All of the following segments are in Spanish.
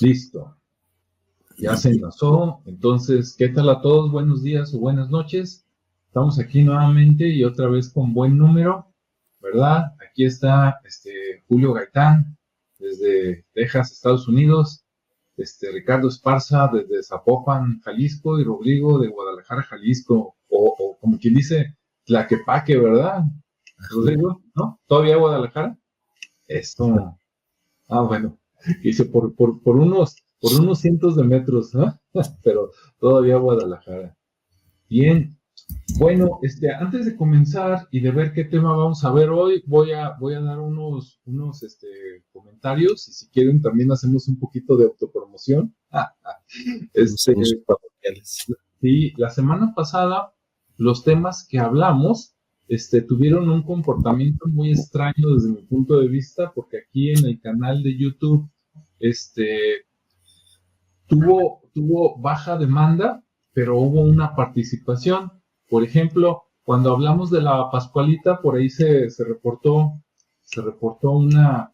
Listo. Ya se enlazó. Entonces, ¿qué tal a todos? Buenos días o buenas noches. Estamos aquí nuevamente y otra vez con buen número, ¿verdad? Aquí está Julio Gaitán desde Texas, Estados Unidos. Ricardo Esparza desde Zapopan, Jalisco, y Rodrigo de Guadalajara, Jalisco, o como quien dice, Tlaquepaque, ¿verdad? Rodrigo, ¿no? ¿Todavía Guadalajara? Esto, bueno, dice por unos cientos de metros, ¿no? Pero todavía Guadalajara. Bien, bueno, antes de comenzar y de ver qué tema vamos a ver hoy, voy a dar unos comentarios, y si quieren también hacemos un poquito de autopromoción. Sí, la semana pasada los temas que hablamos tuvieron un comportamiento muy extraño desde mi punto de vista, porque aquí en el canal de YouTube tuvo baja demanda, pero hubo una participación. Por ejemplo, cuando hablamos de la Pascualita, por ahí se reportó una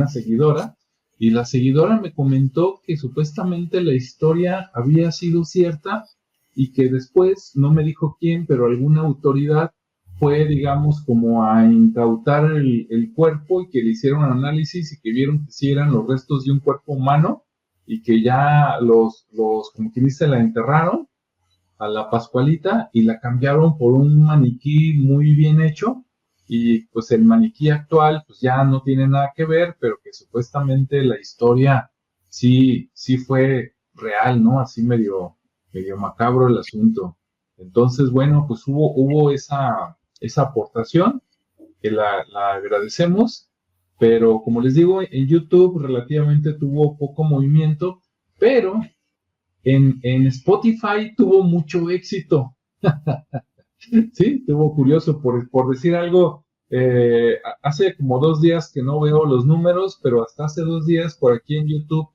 seguidora, y la seguidora me comentó que supuestamente la historia había sido cierta y que después, no me dijo quién, pero alguna autoridad fue, digamos, como a incautar el cuerpo, y que le hicieron análisis y que vieron que sí eran los restos de un cuerpo humano, y que ya como quien dice, la enterraron a la Pascualita y la cambiaron por un maniquí muy bien hecho, y pues el maniquí actual pues ya no tiene nada que ver, pero que supuestamente la historia sí fue real, ¿no? Así medio macabro el asunto. Entonces, bueno, pues hubo esa aportación que la agradecemos, pero como les digo, en YouTube relativamente tuvo poco movimiento, pero en Spotify tuvo mucho éxito. Sí, estuvo curioso, por decir algo. Hace como 2 días que no veo los números, pero hasta hace 2 días por aquí en YouTube,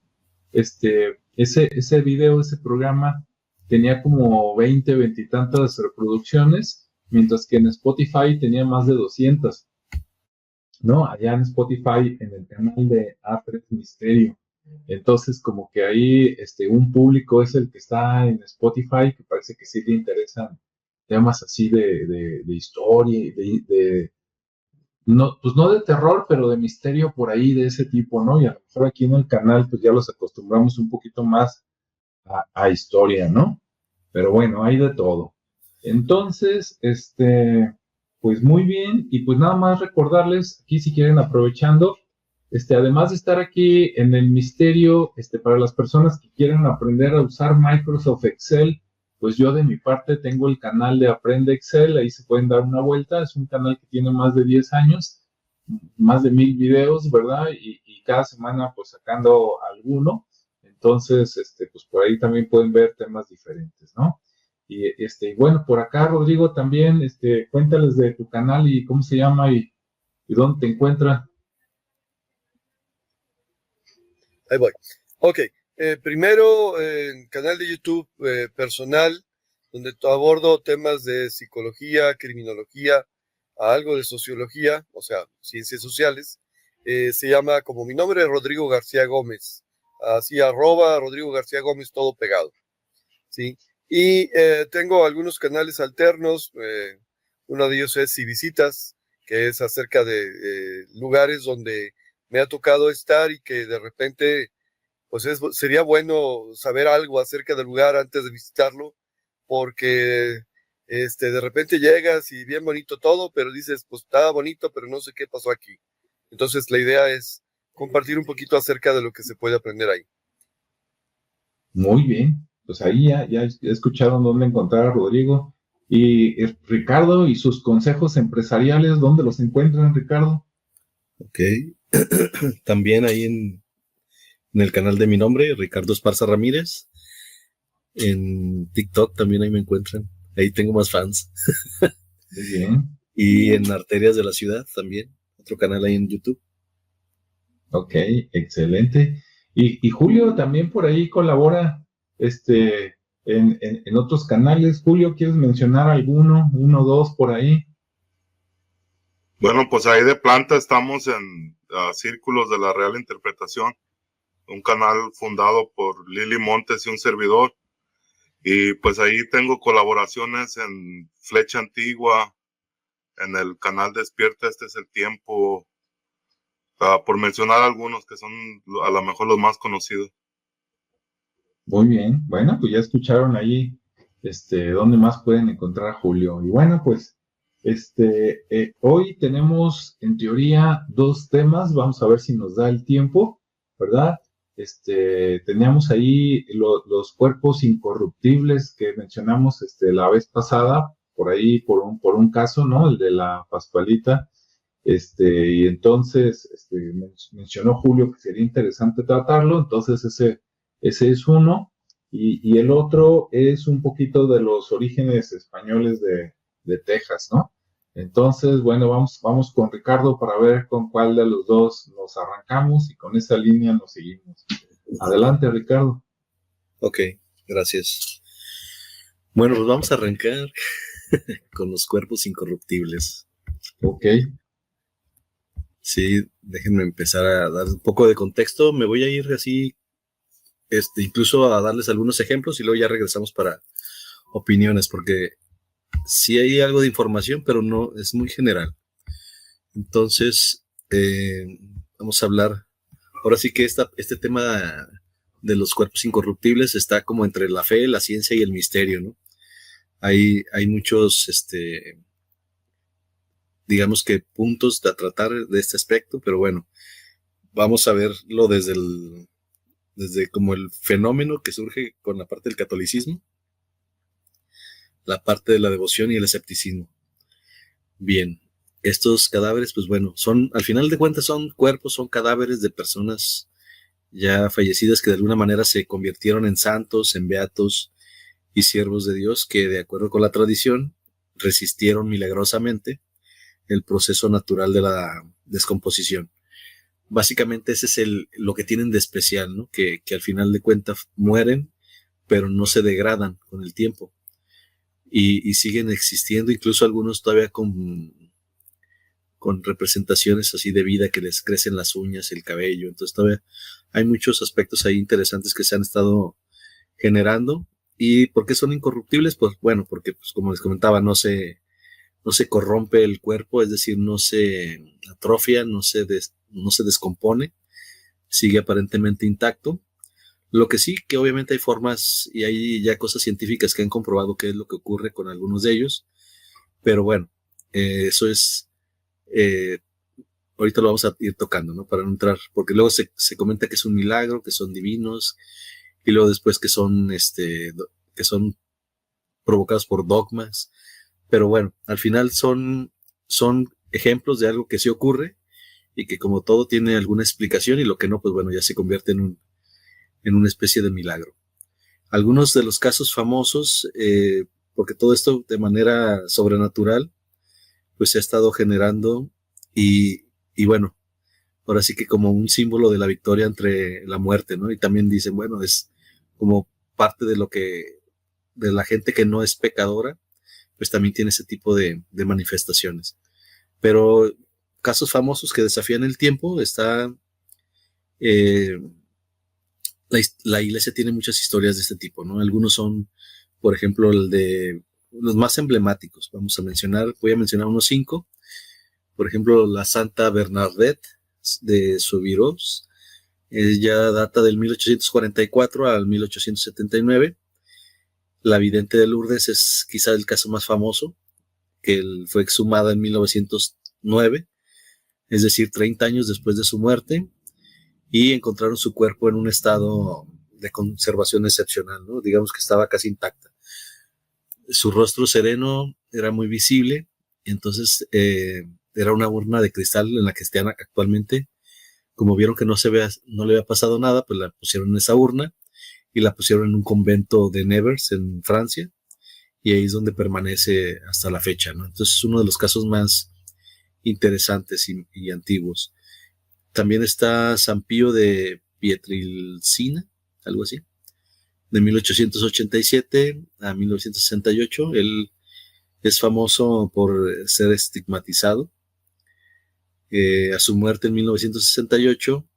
ese video, ese programa, tenía como 20 y tantas reproducciones, mientras que en Spotify tenía más de 200, ¿no? Allá en Spotify, en el canal de A3 Misterio. Entonces, como que ahí un público es el que está en Spotify, que parece que sí le interesan temas así de historia, no, pues no de terror, pero de misterio por ahí, de ese tipo, ¿no? Y a lo mejor aquí en el canal, pues ya los acostumbramos un poquito más a historia, ¿no? Pero bueno, hay de todo. Entonces, pues muy bien, y pues nada más recordarles, aquí si quieren, aprovechando, además de estar aquí en el misterio, para las personas que quieren aprender a usar Microsoft Excel, pues yo de mi parte tengo el canal de Aprende Excel, ahí se pueden dar una vuelta. Es un canal que tiene más de 10 años, más de 1000 videos, ¿verdad? Y cada semana pues sacando alguno. Entonces, pues por ahí también pueden ver temas diferentes, ¿no? Y bueno, por acá, Rodrigo, también, cuéntales de tu canal y cómo se llama y dónde te encuentran. Ahí voy. Ok, primero, canal de YouTube personal, donde abordo temas de psicología, criminología, algo de sociología, o sea, ciencias sociales. Se llama, como mi nombre es Rodrigo García Gómez, así @ Rodrigo García Gómez, todo pegado, ¿sí? Y tengo algunos canales alternos, uno de ellos es Si Visitas, que es acerca de lugares donde me ha tocado estar y que de repente pues sería bueno saber algo acerca del lugar antes de visitarlo, porque de repente llegas y bien bonito todo, pero dices, pues estaba bonito, pero no sé qué pasó aquí. Entonces la idea es compartir un poquito acerca de lo que se puede aprender ahí. Muy bien, pues ahí ya escucharon dónde encontrar a Rodrigo. Y Ricardo, y sus consejos empresariales, ¿dónde los encuentran, Ricardo? Ok, también ahí en el canal de mi nombre, Ricardo Esparza Ramírez. En TikTok también ahí me encuentran. Ahí tengo más fans. Muy bien. Y en Arterias de la Ciudad también, otro canal ahí en YouTube. Ok, excelente. Y Julio también por ahí colabora en otros canales. Julio, ¿quieres mencionar alguno? Uno, dos por ahí. Bueno, pues ahí de planta estamos en Círculos de la Real Interpretación. un canal fundado por Lili Montes y un servidor. Y pues ahí tengo colaboraciones en Flecha Antigua, en el canal Despierta, este es el tiempo, por mencionar algunos que son a lo mejor los más conocidos. Muy bien, bueno, pues ya escucharon ahí, dónde más pueden encontrar a Julio. Y bueno, pues, hoy tenemos en teoría dos temas, vamos a ver si nos da el tiempo, ¿verdad? Teníamos ahí los cuerpos incorruptibles que mencionamos, la vez pasada, por ahí, por un caso, ¿no? El de la Pascualita. Y entonces, mencionó Julio que sería interesante tratarlo, entonces ese es uno, y el otro es un poquito de los orígenes españoles de Texas, ¿no? Entonces, bueno, vamos con Ricardo para ver con cuál de los dos nos arrancamos y con esa línea nos seguimos. Adelante, Ricardo. Ok, gracias. Bueno, pues vamos a arrancar con los cuerpos incorruptibles. Ok. Sí, déjenme empezar a dar un poco de contexto. Me voy a ir así, incluso a darles algunos ejemplos y luego ya regresamos para opiniones, porque sí hay algo de información, pero no es muy general. Entonces, vamos a hablar. Ahora sí que este tema de los cuerpos incorruptibles está como entre la fe, la ciencia y el misterio, ¿no? Hay muchos, digamos que puntos a tratar de este aspecto, pero bueno, vamos a verlo desde como el fenómeno que surge con la parte del catolicismo, la parte de la devoción y el escepticismo. Bien, estos cadáveres, pues bueno, al final de cuentas son cuerpos, son cadáveres de personas ya fallecidas que de alguna manera se convirtieron en santos, en beatos y siervos de Dios que, de acuerdo con la tradición, resistieron milagrosamente el proceso natural de la descomposición. Básicamente ese es lo que tienen de especial, ¿no? Que al final de cuentas mueren, pero no se degradan con el tiempo y siguen existiendo, incluso algunos todavía con representaciones así de vida, que les crecen las uñas, el cabello. Entonces todavía hay muchos aspectos ahí interesantes que se han estado generando. ¿Y por qué son incorruptibles? Pues bueno, porque pues, como les comentaba, no se corrompe el cuerpo, es decir, no se atrofia, no se descompone, sigue aparentemente intacto. Lo que sí, que obviamente hay formas y hay ya cosas científicas que han comprobado qué es lo que ocurre con algunos de ellos, pero bueno, eso es, ahorita lo vamos a ir tocando, ¿no? Para no entrar, porque luego se comenta que es un milagro, que son divinos, y luego después que son provocados por dogmas. Pero bueno, al final son ejemplos de algo que sí ocurre y que, como todo, tiene alguna explicación, y lo que no, pues bueno, ya se convierte en una especie de milagro. Algunos de los casos famosos, porque todo esto de manera sobrenatural, pues se ha estado generando y bueno, ahora sí que como un símbolo de la victoria entre la muerte, ¿no? Y también dicen, bueno, es como parte de la gente que no es pecadora, pues también tiene ese tipo de manifestaciones. Pero casos famosos que desafían el tiempo está... la iglesia tiene muchas historias de este tipo, ¿no? Algunos son, por ejemplo, el de los más emblemáticos. Voy a mencionar unos 5. Por ejemplo, la Santa Bernadette de Soubirous. Ella data del 1844 al 1879. La vidente de Lourdes es quizá el caso más famoso, que fue exhumada en 1909, es decir, 30 años después de su muerte, y encontraron su cuerpo en un estado de conservación excepcional, ¿no? Digamos que estaba casi intacta. Su rostro sereno era muy visible, y entonces era una urna de cristal en la que están actualmente. Como vieron que no le había pasado nada, pues la pusieron en esa urna y la pusieron en un convento de Nevers, en Francia, y ahí es donde permanece hasta la fecha, ¿no? Entonces es uno de los casos más interesantes y antiguos. También está San Pío de Pietrelcina, algo así, de 1887 a 1968. Él es famoso por ser estigmatizado. A su muerte en 1968,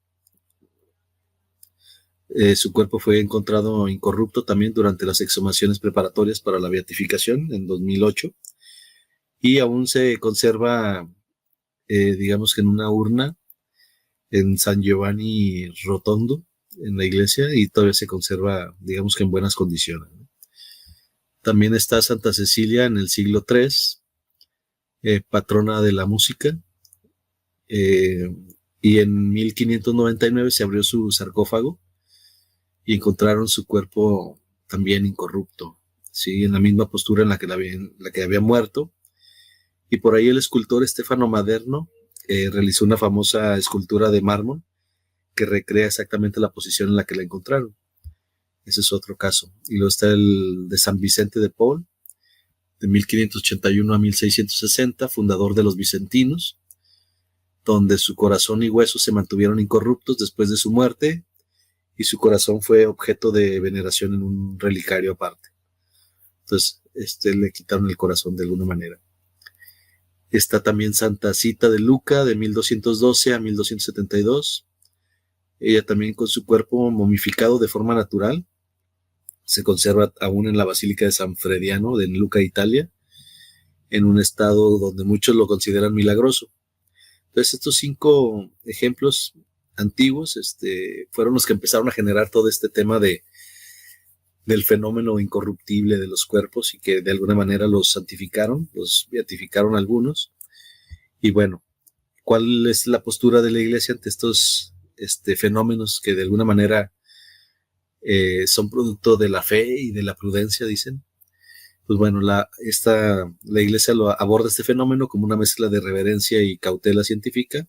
Su cuerpo fue encontrado incorrupto también durante las exhumaciones preparatorias para la beatificación en 2008 y aún se conserva, digamos que en una urna en San Giovanni Rotondo, en la iglesia, y todavía se conserva, digamos que en buenas condiciones, ¿no? También está Santa Cecilia en el siglo III, patrona de la música, y en 1599 se abrió su sarcófago y encontraron su cuerpo también incorrupto, ¿sí? En la misma postura en la que había muerto. Y por ahí el escultor Stefano Maderno realizó una famosa escultura de mármol que recrea exactamente la posición en la que la encontraron. Ese es otro caso. Y luego está el de San Vicente de Paul, de 1581 a 1660, fundador de los vicentinos, donde su corazón y huesos se mantuvieron incorruptos después de su muerte y su corazón fue objeto de veneración en un relicario aparte. Entonces, le quitaron el corazón de alguna manera. Está también Santa Cita de Luca, de 1212 a 1272. Ella también con su cuerpo momificado de forma natural. Se conserva aún en la Basílica de San Frediano de Luca, Italia, en un estado donde muchos lo consideran milagroso. Entonces, estos 5 ejemplos antiguos fueron los que empezaron a generar todo este tema del fenómeno incorruptible de los cuerpos y que de alguna manera los santificaron, los beatificaron algunos. Y bueno, ¿cuál es la postura de la Iglesia ante estos fenómenos que de alguna manera son producto de la fe y de la prudencia, dicen? Pues bueno, la Iglesia aborda este fenómeno como una mezcla de reverencia y cautela científica,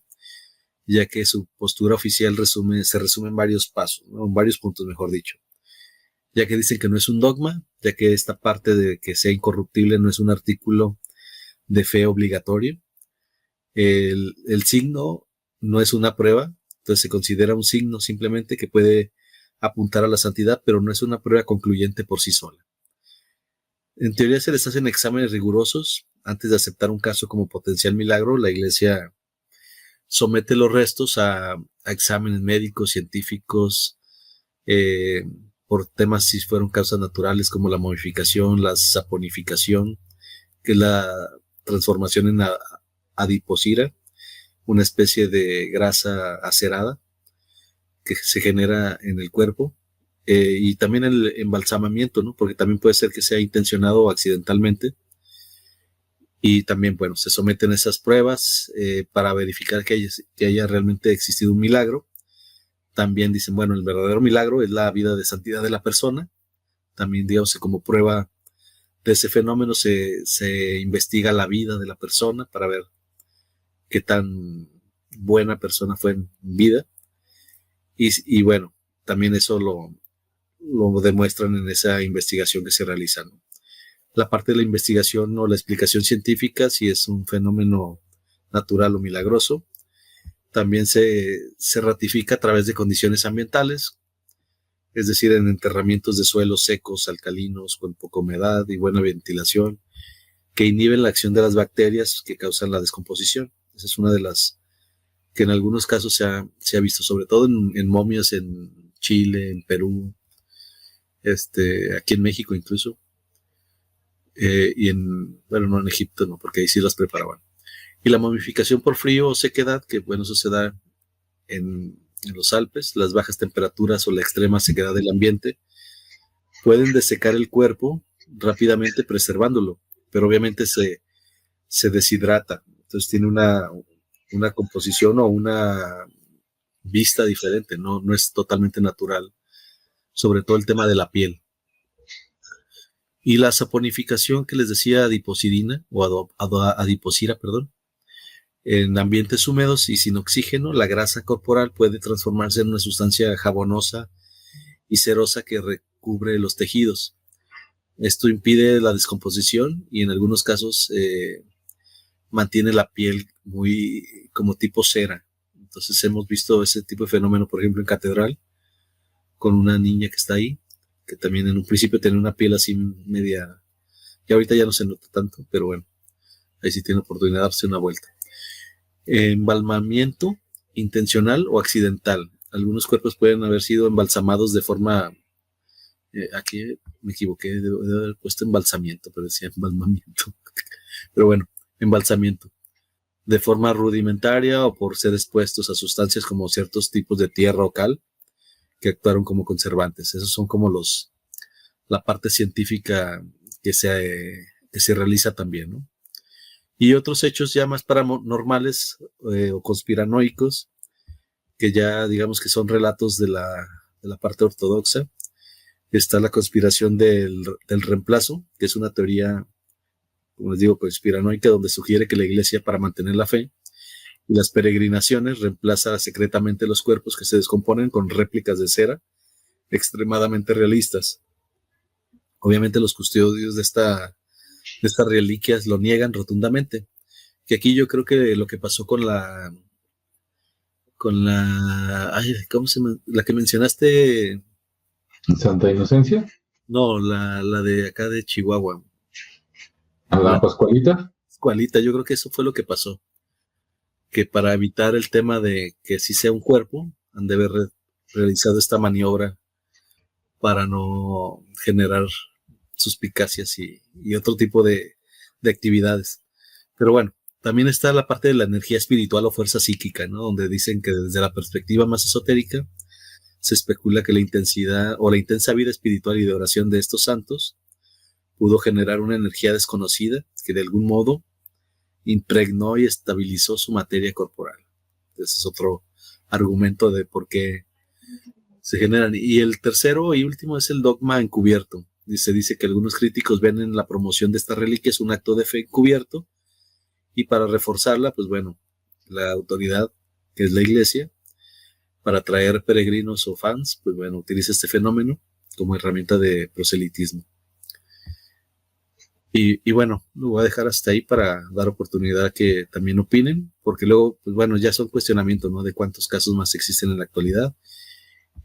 ya que su postura oficial se resume en varios pasos, ¿no? En varios puntos, mejor dicho. Ya que dicen que no es un dogma, ya que esta parte de que sea incorruptible no es un artículo de fe obligatorio. El signo no es una prueba, entonces se considera un signo simplemente que puede apuntar a la santidad, pero no es una prueba concluyente por sí sola. En teoría se les hacen exámenes rigurosos. Antes de aceptar un caso como potencial milagro, la Iglesia somete los restos a exámenes médicos, científicos, por temas si fueron causas naturales como la momificación, la saponificación, que es la transformación en adiposira, una especie de grasa acerada que se genera en el cuerpo, y también el embalsamamiento, ¿no? Porque también puede ser que sea intencionado o accidentalmente. Y también, bueno, se someten a esas pruebas para verificar que haya realmente existido un milagro. También dicen, bueno, el verdadero milagro es la vida de santidad de la persona. También, digamos, como prueba de ese fenómeno se investiga la vida de la persona para ver qué tan buena persona fue en vida. Y bueno, también eso lo demuestran en esa investigación que se realiza, ¿no? La parte de la investigación o la explicación científica, si es un fenómeno natural o milagroso, también se ratifica a través de condiciones ambientales, es decir, en enterramientos de suelos secos, alcalinos, con poca humedad y buena ventilación, que inhiben la acción de las bacterias que causan la descomposición. Esa es una de las que en algunos casos se ha visto, sobre todo en momias en Chile, en Perú, aquí en México incluso, y no en Egipto, no, porque ahí sí las preparaban. Y la momificación por frío o sequedad, que bueno, eso se da en los Alpes, las bajas temperaturas o la extrema sequedad del ambiente pueden desecar el cuerpo rápidamente preservándolo, pero obviamente se deshidrata, entonces tiene una composición o una vista diferente, no es totalmente natural, sobre todo el tema de la piel. Y la saponificación que les decía adiposidina o adiposira, en ambientes húmedos y sin oxígeno, la grasa corporal puede transformarse en una sustancia jabonosa y cerosa que recubre los tejidos. Esto impide la descomposición y en algunos casos mantiene la piel muy como tipo cera. Entonces hemos visto ese tipo de fenómeno, por ejemplo, en Catedral, con una niña que está ahí, que también en un principio tenía una piel así media, que ahorita ya no se nota tanto, pero bueno, ahí sí tiene oportunidad de darse una vuelta. Embalmamiento intencional o accidental. algunos cuerpos pueden haber sido embalsamados de forma, aquí me equivoqué, debo haber puesto embalsamiento, pero decía embalmamiento. Pero bueno, embalsamiento. De forma rudimentaria o por ser expuestos a sustancias como ciertos tipos de tierra o cal que actuaron como conservantes. Esos son como la parte científica que se realiza también, ¿no? Y otros hechos ya más paranormales o conspiranoicos, que ya digamos que son relatos de la parte ortodoxa. Está la conspiración del reemplazo, que es una teoría, como les digo, conspiranoica, donde sugiere que la iglesia, para mantener la fe y las peregrinaciones, reemplaza secretamente los cuerpos que se descomponen con réplicas de cera extremadamente realistas. Obviamente los custodios de estas reliquias lo niegan rotundamente. Que aquí yo creo que lo que pasó con la ¿cómo se llama? La que mencionaste. Santa Inocencia, No, la de acá de Chihuahua. a la La Pascualita. Pascualita, yo creo que eso fue lo que pasó. Que para evitar el tema de que sí sea un cuerpo, han de haber realizado esta maniobra para no generar suspicacias y otro tipo de actividades. Pero bueno, también está la parte de la energía espiritual o fuerza psíquica, ¿no? Donde dicen que desde la perspectiva más esotérica se especula que la intensidad o la intensa vida espiritual y de oración de estos santos pudo generar una energía desconocida que de algún modo impregnó y estabilizó su materia corporal. Ese es otro argumento de por qué se generan. Y el tercero y último es el dogma encubierto. Se dice que algunos críticos ven en la promoción de esta reliquia es un acto de fe encubierto, y para reforzarla, pues bueno, la autoridad, que es la iglesia, para atraer peregrinos o fans, pues bueno, utiliza este fenómeno como herramienta de proselitismo. Y bueno, lo voy a dejar hasta ahí para dar oportunidad a que también opinen, porque luego, pues bueno, ya son cuestionamientos, ¿no? De cuántos casos más existen en la actualidad.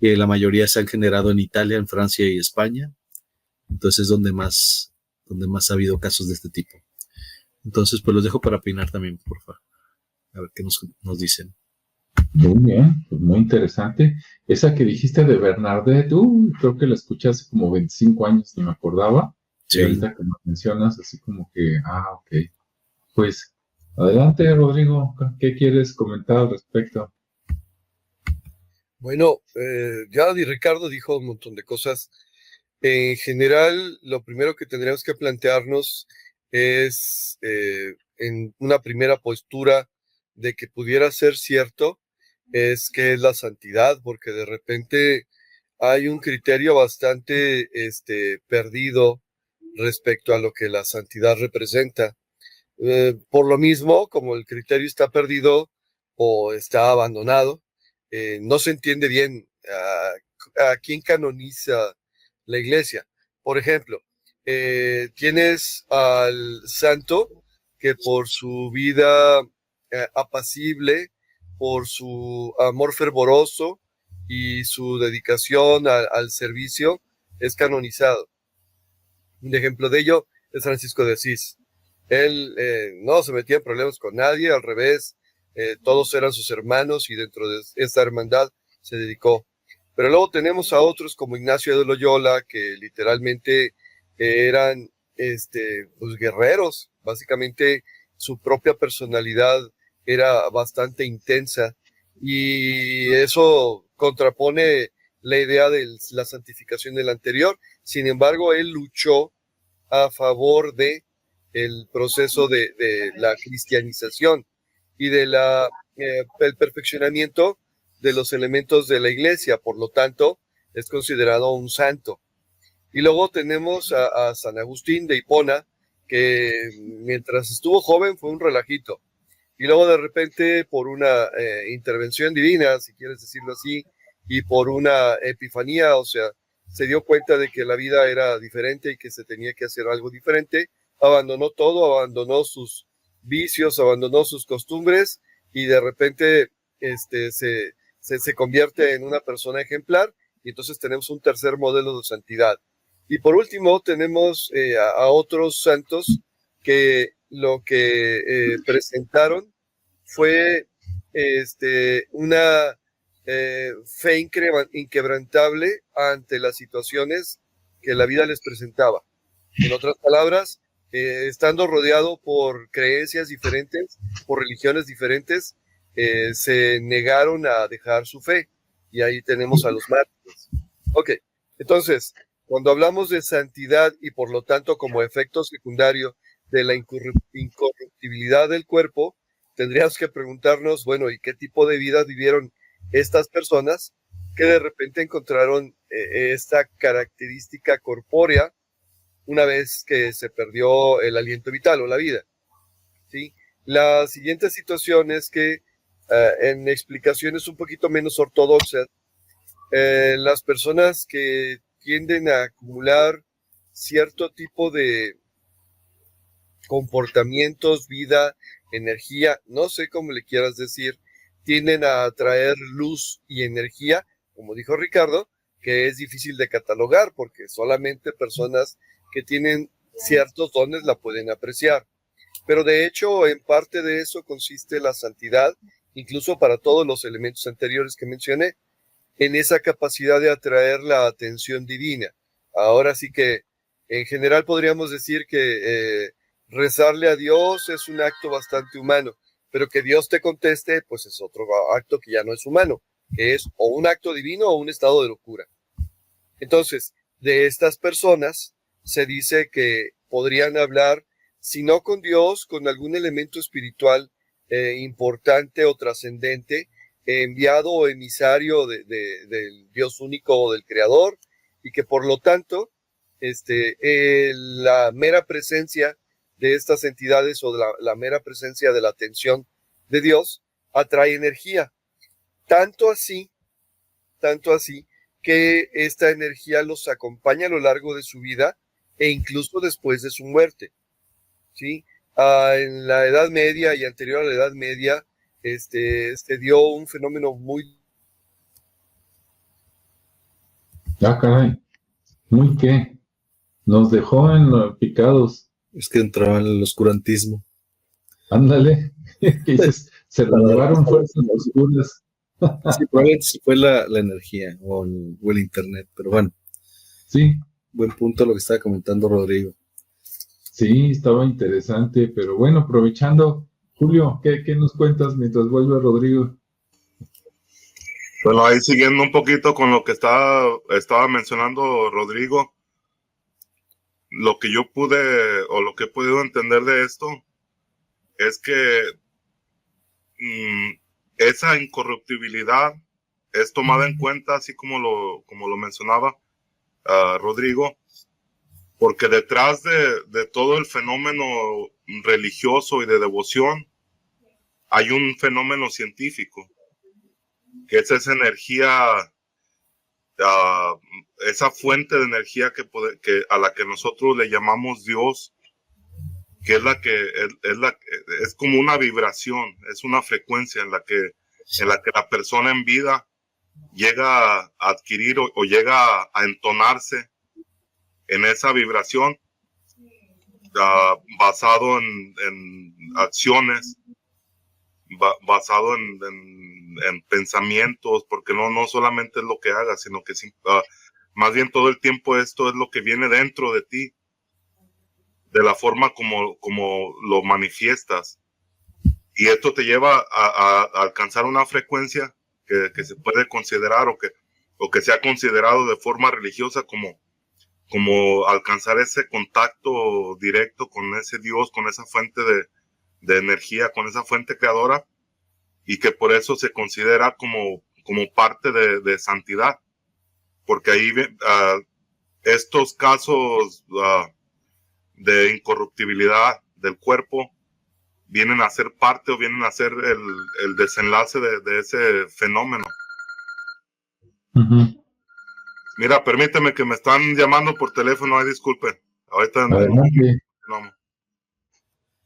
La mayoría se han generado en Italia, en Francia y España. Entonces, donde más ha habido casos de este tipo. Entonces, pues los dejo para opinar también, por favor. A ver qué nos dicen. Muy bien, pues muy interesante. Esa que dijiste de Bernadette, creo que la escuché hace como 25 años, ni me acordaba. Sí. Y ahorita que me mencionas, así como que, ok. Pues, adelante, Rodrigo, ¿qué quieres comentar al respecto? Bueno, ya Ricardo dijo un montón de cosas. En general, lo primero que tendríamos que plantearnos es en una primera postura de que pudiera ser cierto, es que es la santidad, porque de repente hay un criterio bastante perdido respecto a lo que la santidad representa. Por lo mismo, como el criterio está perdido o está abandonado, no se entiende bien a quién canoniza la iglesia. Por ejemplo, tienes al santo que por su vida apacible, por su amor fervoroso y su dedicación al servicio, es canonizado. Un ejemplo de ello es Francisco de Asís. Él no se metía en problemas con nadie, al revés, todos eran sus hermanos y dentro de esta hermandad se dedicó. Pero luego tenemos a otros como Ignacio de Loyola, que literalmente eran pues, guerreros. Básicamente su propia personalidad era bastante intensa y eso contrapone la idea de la santificación del anterior. Sin embargo, él luchó a favor de el proceso de la cristianización y de el perfeccionamiento de los elementos de la iglesia. Por lo tanto, es considerado un santo. Y luego tenemos a San Agustín de Hipona, que mientras estuvo joven fue un relajito. Y luego de repente, por una intervención divina, si quieres decirlo así, y por una epifanía, o sea, se dio cuenta de que la vida era diferente y que se tenía que hacer algo diferente, abandonó todo, abandonó sus vicios, abandonó sus costumbres y de repente se convierte en una persona ejemplar y entonces tenemos un tercer modelo de santidad. Y por último tenemos a otros santos que lo que presentaron fue una fe inquebrantable ante las situaciones que la vida les presentaba. En otras palabras, estando rodeado por creencias diferentes, por religiones diferentes, se negaron a dejar su fe. Y ahí tenemos a los mártires. Ok, entonces, cuando hablamos de santidad y por lo tanto como efecto secundario de la incorruptibilidad del cuerpo, tendríamos que preguntarnos, bueno, ¿y qué tipo de vida vivieron estas personas que de repente encontraron esta característica corpórea una vez que se perdió el aliento vital o la vida? ¿Sí? La siguiente situación es que en explicaciones un poquito menos ortodoxas, las personas que tienden a acumular cierto tipo de comportamientos, vida, energía, no sé cómo le quieras decir, tienden a atraer luz y energía, como dijo Ricardo, que es difícil de catalogar porque solamente personas que tienen ciertos dones la pueden apreciar. Pero de hecho, en parte de eso consiste la santidad, incluso para todos los elementos anteriores que mencioné, en esa capacidad de atraer la atención divina. Ahora sí que, en general podríamos decir que rezarle a Dios es un acto bastante humano, pero que Dios te conteste, pues es otro acto que ya no es humano, que es o un acto divino o un estado de locura. Entonces, de estas personas se dice que podrían hablar, si no con Dios, con algún elemento espiritual importante o trascendente, enviado o emisario del Dios único o del Creador, y que por lo tanto la mera presencia de estas entidades o de la mera presencia de la atención de Dios atrae energía. Tanto así que esta energía los acompaña a lo largo de su vida e incluso después de su muerte. ¿Sí? En la Edad Media y anterior a la Edad Media, dio un fenómeno muy... Ah, caray. ¿Muy qué? Nos dejó en los picados. Es que entraba en el oscurantismo. Ándale. ¿Qué dices? Se renovaron fuerzas oscuras. Sí, probablemente sí fue la energía o el internet, pero bueno. Sí. Buen punto lo que estaba comentando Rodrigo. Sí, estaba interesante, pero bueno, aprovechando, Julio, ¿qué nos cuentas mientras vuelve Rodrigo? Bueno, ahí siguiendo un poquito con lo que estaba mencionando Rodrigo, lo que yo pude o lo que he podido entender de esto es que esa incorruptibilidad es tomada en cuenta, así como lo mencionaba Rodrigo, porque detrás de todo el fenómeno religioso y de devoción hay un fenómeno científico, que es esa energía, esa fuente de energía que a la que nosotros le llamamos Dios, que es como una vibración, es una frecuencia en la que la persona en vida llega a adquirir o llega a entonarse en esa vibración, basado en acciones, basado en pensamientos, porque no solamente es lo que hagas, sino que más bien todo el tiempo esto es lo que viene dentro de ti, de la forma como lo manifiestas. Y esto te lleva a alcanzar una frecuencia que se puede considerar o que se ha considerado de forma religiosa como alcanzar ese contacto directo con ese Dios, con esa fuente de energía, con esa fuente creadora, y que por eso se considera como parte de santidad, porque ahí estos casos de incorruptibilidad del cuerpo vienen a ser parte o vienen a ser el desenlace de ese fenómeno. Uh-huh. Mira, permíteme que me están llamando por teléfono, disculpen. Ahorita adelante. No.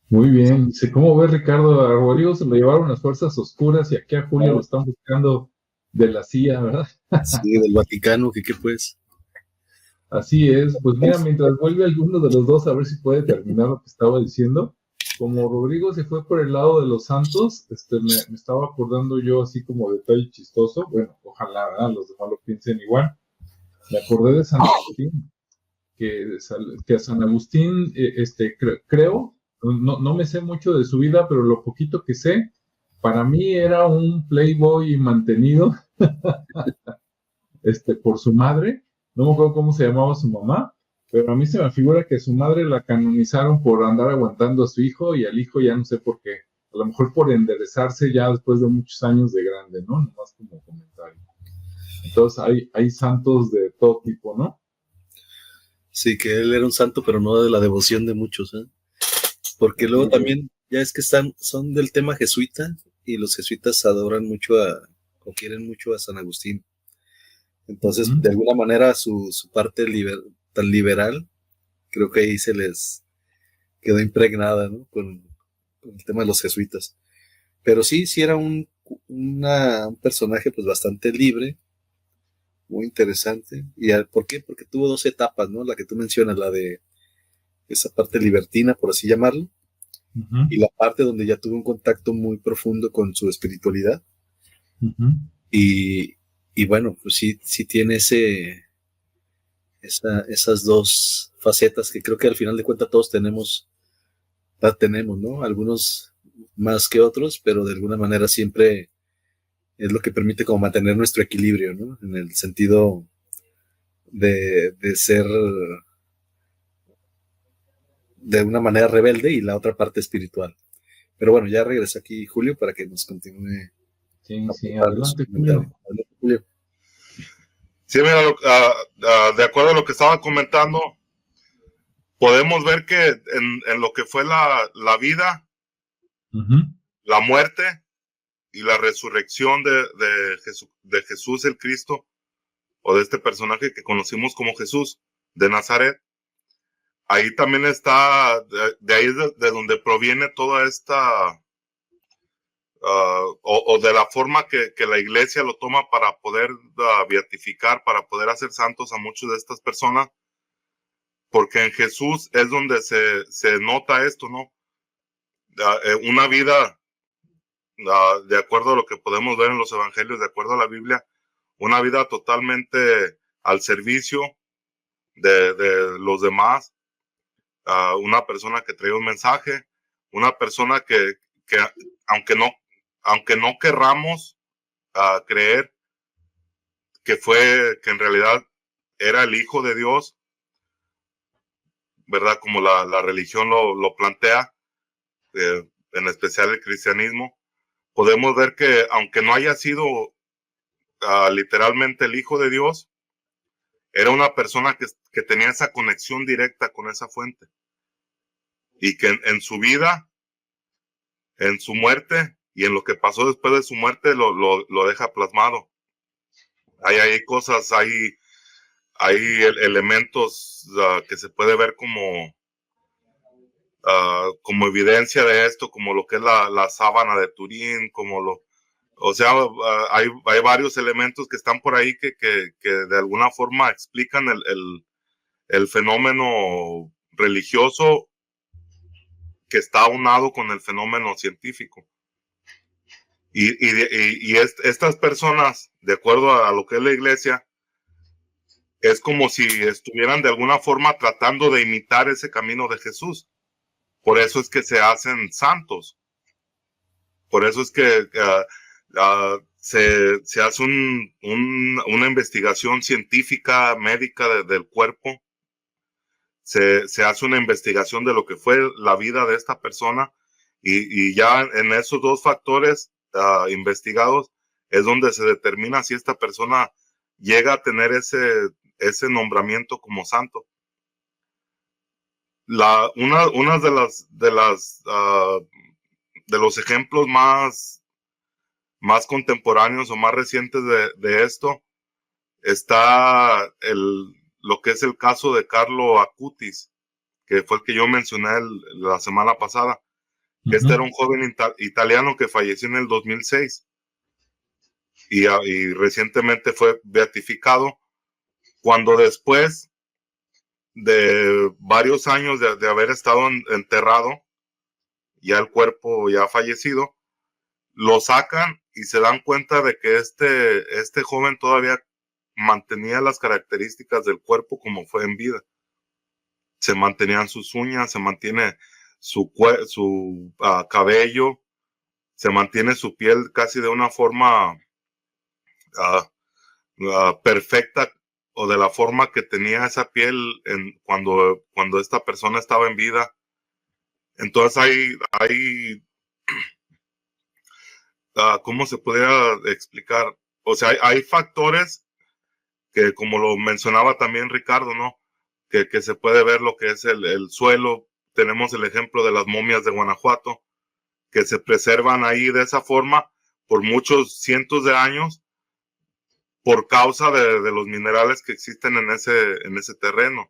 Muy bien. ¿Cómo ves, Ricardo? A Rodrigo se lo llevaron las fuerzas oscuras y aquí a Julio lo están buscando de la CIA, ¿verdad? Sí, del Vaticano, ¿qué pues? Así es. Pues mira, mientras vuelve alguno de los dos a ver si puede terminar lo que estaba diciendo, como Rodrigo se fue por el lado de los santos, me estaba acordando yo así como detalle chistoso, bueno, ojalá, ¿verdad? Los demás lo piensen igual. Me acordé de San Agustín, que a San Agustín, creo, no me sé mucho de su vida, pero lo poquito que sé, para mí era un playboy mantenido por su madre, no me acuerdo cómo se llamaba su mamá, pero a mí se me figura que su madre la canonizaron por andar aguantando a su hijo y al hijo ya no sé por qué, a lo mejor por enderezarse ya después de muchos años de grande, ¿no? Nomás como comentario. Entonces hay santos de todo tipo, ¿no? Sí, que él era un santo, pero no de la devoción de muchos, ¿eh? Porque luego también, ya es que son del tema jesuita, y los jesuitas adoran mucho o quieren mucho a San Agustín. Entonces, de alguna manera, su parte tan liberal, creo que ahí se les quedó impregnada, ¿no? Con el tema de los jesuitas. Pero sí era un personaje pues bastante libre, muy interesante. ¿Por qué? Porque tuvo dos etapas, ¿no? La que tú mencionas, la de esa parte libertina, por así llamarlo, y la parte donde ya tuvo un contacto muy profundo con su espiritualidad. Y bueno, pues sí tiene esas dos facetas que creo que al final de cuentas todos la tenemos, ¿no? Algunos más que otros, pero de alguna manera siempre es lo que permite como mantener nuestro equilibrio, ¿no? En el sentido de ser de una manera rebelde y la otra parte espiritual. Pero bueno, ya regreso aquí, Julio, para que nos continúe. Sí, adelante, Julio. Sí, mira, de acuerdo a lo que estaba comentando, podemos ver que en lo que fue la vida, la muerte y la resurrección de Jesús el Cristo, o de este personaje que conocimos como Jesús de Nazaret, ahí también está, de ahí de donde proviene toda esta, o de la forma que la iglesia lo toma para poder beatificar, para poder hacer santos a muchas de estas personas, porque en Jesús es donde se nota esto, ¿no? Una vida, de acuerdo a lo que podemos ver en los evangelios, de acuerdo a la Biblia, una vida totalmente al servicio de los demás, una persona que trae un mensaje, una persona que aunque no querramos creer que en realidad era el Hijo de Dios, ¿verdad? Como la religión lo plantea, en especial el cristianismo, podemos ver que aunque no haya sido literalmente el Hijo de Dios, era una persona que tenía esa conexión directa con esa fuente. Y que en su vida, en su muerte y en lo que pasó después de su muerte lo deja plasmado. Hay cosas, hay elementos que se puede ver como evidencia de esto, como lo que es la sábana de Turín, o sea, hay varios elementos que están por ahí que de alguna forma explican el fenómeno religioso que está aunado con el fenómeno científico. Y estas personas, de acuerdo a lo que es la iglesia, es como si estuvieran de alguna forma tratando de imitar ese camino de Jesús. Por eso es que se hacen santos. Por eso es que se hace una investigación científica, médica del cuerpo. Se hace una investigación de lo que fue la vida de esta persona. Y ya en esos dos factores investigados es donde se determina si esta persona llega a tener ese nombramiento como santo. Una de los ejemplos más contemporáneos o más recientes de esto está lo que es el caso de Carlo Acutis, que fue el que yo mencioné la semana pasada. Que este era un joven italiano que falleció en el 2006 y recientemente fue beatificado, cuando después de varios años de haber estado enterrado, ya el cuerpo ya fallecido, lo sacan y se dan cuenta de que este joven todavía mantenía las características del cuerpo como fue en vida. Se mantenían sus uñas, se mantiene su cabello, se mantiene su piel casi de una forma perfecta, o de la forma que tenía esa piel cuando esta persona estaba en vida. Entonces hay ¿cómo se podría explicar? O sea, hay factores que, como lo mencionaba también Ricardo, ¿no? Que se puede ver lo que es el suelo. Tenemos el ejemplo de las momias de Guanajuato, que se preservan ahí de esa forma por muchos cientos de años por causa de los minerales que existen en ese terreno.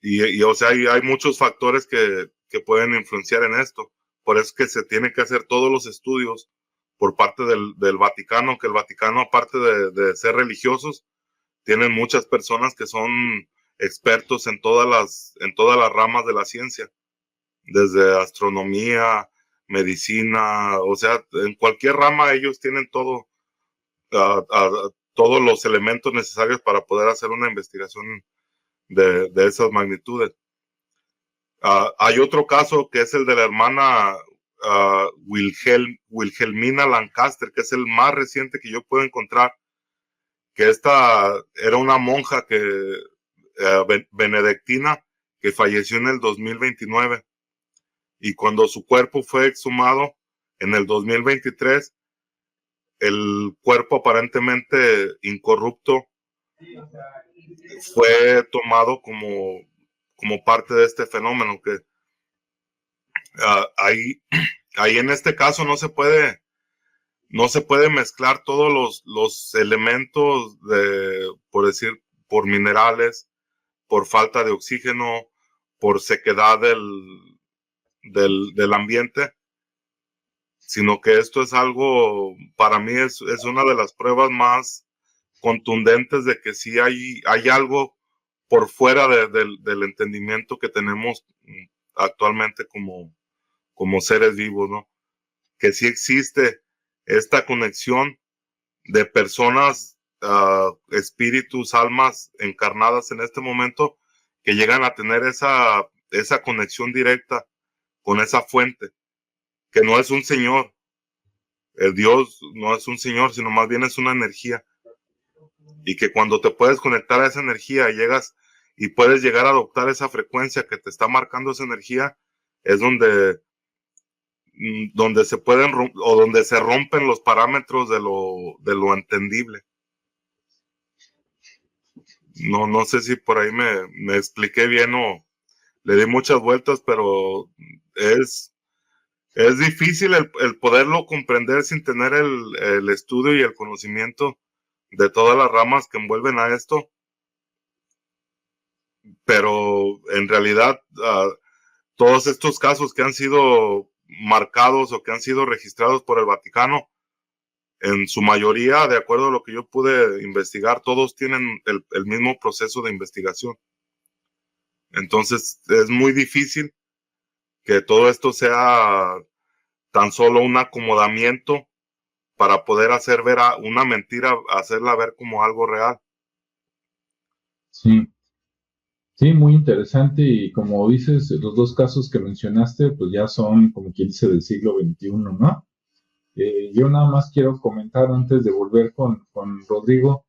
Y o sea, hay muchos factores que pueden influenciar en esto. Por eso es que se tiene que hacer todos los estudios por parte del Vaticano, que el Vaticano, aparte de ser religiosos, tienen muchas personas que son expertos en todas las ramas de la ciencia, desde astronomía, medicina, o sea, en cualquier rama ellos tienen todos los elementos necesarios para poder hacer una investigación de esas magnitudes. Hay otro caso que es el de la hermana Wilhelmina Lancaster, que es el más reciente que yo puedo encontrar, que esta era una monja benedictina que falleció en el 2029, y cuando su cuerpo fue exhumado en el 2023, el cuerpo aparentemente incorrupto fue tomado como parte de este fenómeno, que ahí en este caso no se puede mezclar todos los elementos por minerales, por falta de oxígeno, por sequedad del ambiente, sino que esto es algo, para mí es una de las pruebas más contundentes de que sí hay algo por fuera del entendimiento que tenemos actualmente como seres vivos, ¿no? Que sí existe esta conexión de personas, espíritus, almas encarnadas en este momento, que llegan a tener esa conexión directa con esa fuente, que no es un señor. El Dios no es un señor, sino más bien es una energía. Y que cuando te puedes conectar a esa energía, llegas y puedes llegar a adoptar esa frecuencia que te está marcando esa energía, es donde se pueden o donde se rompen los parámetros de lo entendible. No sé si por ahí me expliqué bien o le di muchas vueltas, pero es difícil el poderlo comprender sin tener el estudio y el conocimiento de todas las ramas que envuelven a esto. Pero en realidad, todos estos casos que han sido marcados o que han sido registrados por el Vaticano, en su mayoría, de acuerdo a lo que yo pude investigar, todos tienen el mismo proceso de investigación. Entonces, es muy difícil que todo esto sea tan solo un acomodamiento para poder hacer ver a una mentira, hacerla ver como algo real. Sí. Sí, muy interesante, y como dices, los dos casos que mencionaste, pues ya son, como quien dice, del siglo XXI, ¿no? Yo nada más quiero comentar antes de volver con Rodrigo,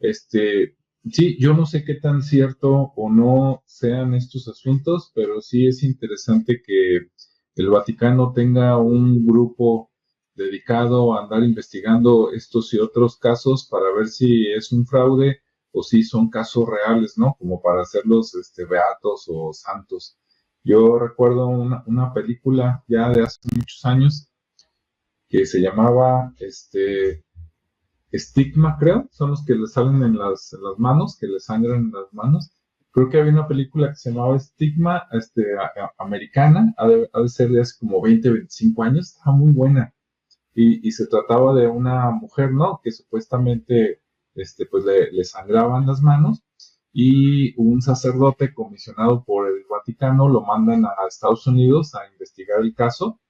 sí, yo no sé qué tan cierto o no sean estos asuntos, pero sí es interesante que el Vaticano tenga un grupo dedicado a andar investigando estos y otros casos para ver si es un fraude o si son casos reales, ¿no? Como para hacerlos beatos o santos. Yo recuerdo una película ya de hace muchos años que se llamaba Estigma, creo, son los que le salen en las manos, que le sangran en las manos. Creo que había una película que se llamaba Estigma, americana, ha de ser de hace como 20, 25 años, estaba muy buena. Y se trataba de una mujer, ¿no? Que supuestamente, pues le sangraban las manos, y un sacerdote comisionado por el Vaticano lo mandan a Estados Unidos a investigar el caso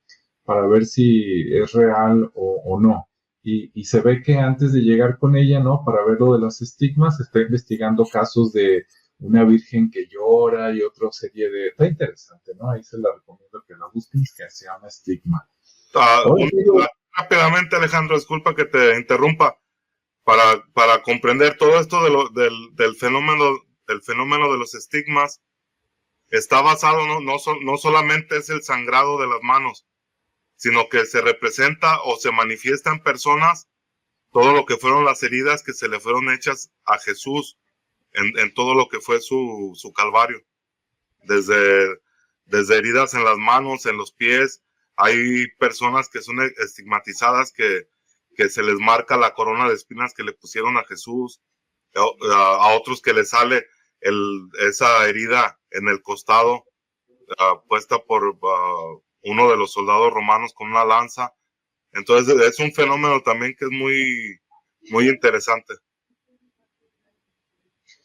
para ver si es real o no. Y se ve que antes de llegar con ella, ¿no? Para ver lo de los estigmas, está investigando casos de una virgen que llora y otra serie de... Está interesante, ¿no? Ahí se la recomiendo que la busquen, que se llama Estigma. Rápidamente, Alejandro, disculpa que te interrumpa. Para comprender todo esto del fenómeno de los estigmas, está basado, no solamente es el sangrado de las manos, sino que se representa o se manifiesta en personas todo lo que fueron las heridas que se le fueron hechas a Jesús en todo lo que fue su calvario. Desde heridas en las manos, en los pies. Hay personas que son estigmatizadas que se les marca la corona de espinas que le pusieron a Jesús, a otros que les sale esa herida en el costado, puesta por uno de los soldados romanos con una lanza. Entonces es un fenómeno también que es muy, muy interesante.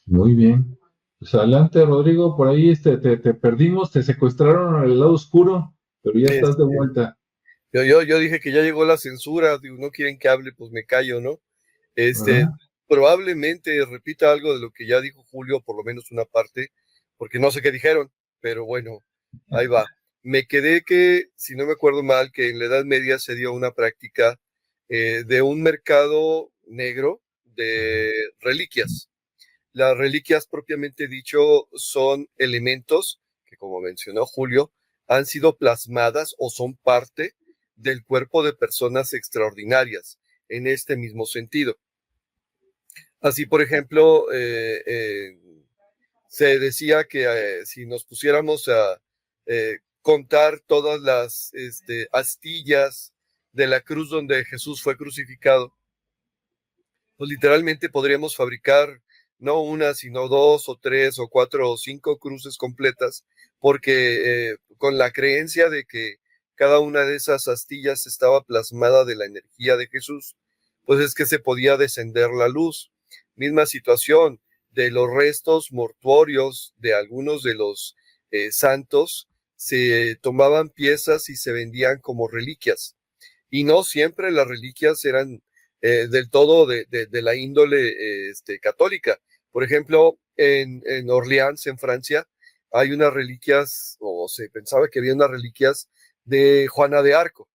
Muy bien. Pues adelante, Rodrigo, por ahí te perdimos, te secuestraron al lado oscuro, pero ya estás de vuelta. Yo dije que ya llegó la censura, digo, no quieren que hable, pues me callo, ¿no? Probablemente repita algo de lo que ya dijo Julio, por lo menos una parte, porque no sé qué dijeron, pero bueno, ahí va. Me quedé que, si no me acuerdo mal, que en la Edad Media se dio una práctica de un mercado negro de reliquias. Las reliquias, propiamente dicho, son elementos que, como mencionó Julio, han sido plasmadas o son parte del cuerpo de personas extraordinarias, en este mismo sentido. Así, por ejemplo, se decía que si nos pusiéramos a contar todas las astillas de la cruz donde Jesús fue crucificado, pues literalmente podríamos fabricar no una, sino 2 o 3 o 4 o 5 cruces completas, porque con la creencia de que cada una de esas astillas estaba plasmada de la energía de Jesús, pues es que se podía descender la luz. Misma situación de los restos mortuorios de algunos de los santos, se tomaban piezas y se vendían como reliquias. Y no siempre las reliquias eran del todo de la índole católica. Por ejemplo, en Orleans, en Francia, hay unas reliquias, o se pensaba que había unas reliquias de Juana de Arco,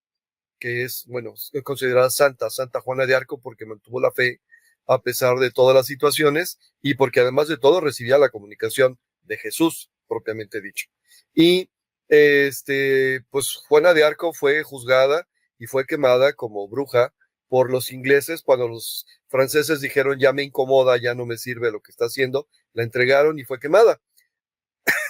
que es, bueno, considerada Santa Juana de Arco, porque mantuvo la fe a pesar de todas las situaciones y porque además de todo recibía la comunicación de Jesús, propiamente dicho. Y pues Juana de Arco fue juzgada y fue quemada como bruja por los ingleses cuando los franceses dijeron ya me incomoda, ya no me sirve lo que está haciendo, la entregaron y fue quemada.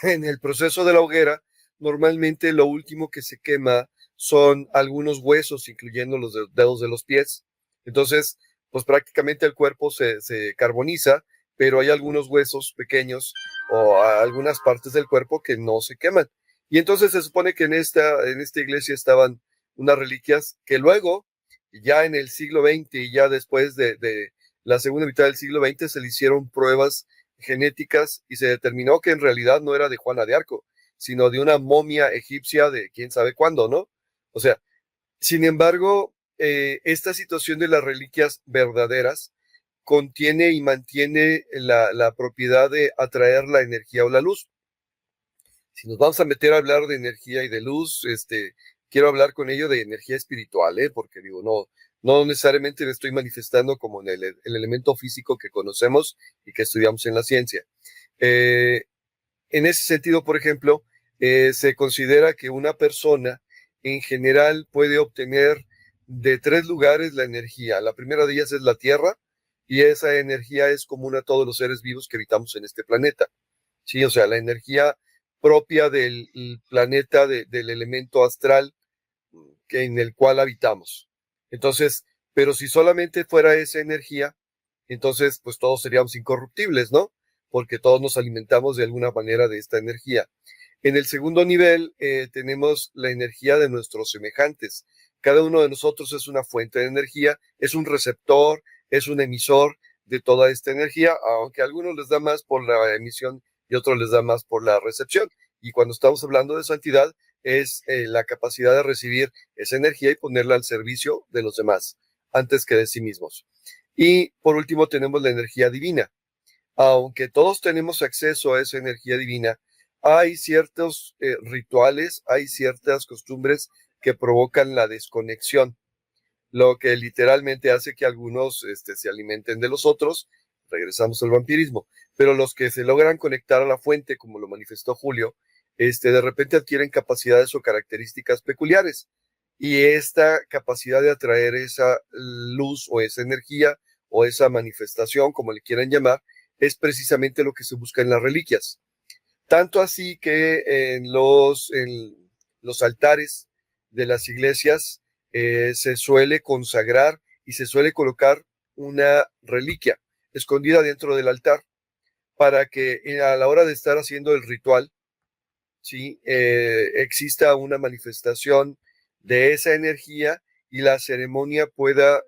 En el proceso de la hoguera, normalmente lo último que se quema son algunos huesos, incluyendo los dedos de los pies. Entonces, pues prácticamente el cuerpo se carboniza, pero hay algunos huesos pequeños o algunas partes del cuerpo que no se queman. Y entonces se supone que en esta iglesia estaban unas reliquias que luego, ya en el siglo XX y ya después de la segunda mitad del siglo XX, se le hicieron pruebas genéticas y se determinó que en realidad no era de Juana de Arco, sino de una momia egipcia de quién sabe cuándo, ¿no? O sea, sin embargo, esta situación de las reliquias verdaderas contiene y mantiene la propiedad de atraer la energía o la luz. Si nos vamos a meter a hablar de energía y de luz, quiero hablar con ello de energía espiritual, porque digo, no necesariamente me estoy manifestando como en el elemento físico que conocemos y que estudiamos en la ciencia. En ese sentido, por ejemplo, se considera que una persona en general puede obtener de 3 lugares la energía. La primera de ellas es la Tierra, y esa energía es común a todos los seres vivos que habitamos en este planeta. Sí, o sea, la energía propia del planeta, del elemento astral en el cual habitamos. Entonces, pero si solamente fuera esa energía, entonces pues todos seríamos incorruptibles, ¿no? Porque todos nos alimentamos de alguna manera de esta energía. En el segundo nivel tenemos la energía de nuestros semejantes. Cada uno de nosotros es una fuente de energía, es un receptor, es un emisor de toda esta energía, aunque a algunos les da más por la emisión y a otros les da más por la recepción. Y cuando estamos hablando de santidad, es la capacidad de recibir esa energía y ponerla al servicio de los demás, antes que de sí mismos. Y por último tenemos la energía divina. Aunque todos tenemos acceso a esa energía divina, hay ciertos rituales, hay ciertas costumbres que provocan la desconexión, lo que literalmente hace que algunos se alimenten de los otros. Regresamos al vampirismo. Pero los que se logran conectar a la fuente, como lo manifestó Julio, de repente adquieren capacidades o características peculiares. Y esta capacidad de atraer esa luz o esa energía o esa manifestación, como le quieran llamar, es precisamente lo que se busca en las reliquias. Tanto así que en los altares de las iglesias se suele consagrar y se suele colocar una reliquia escondida dentro del altar para que a la hora de estar haciendo el ritual, ¿sí? Exista una manifestación de esa energía y la ceremonia pueda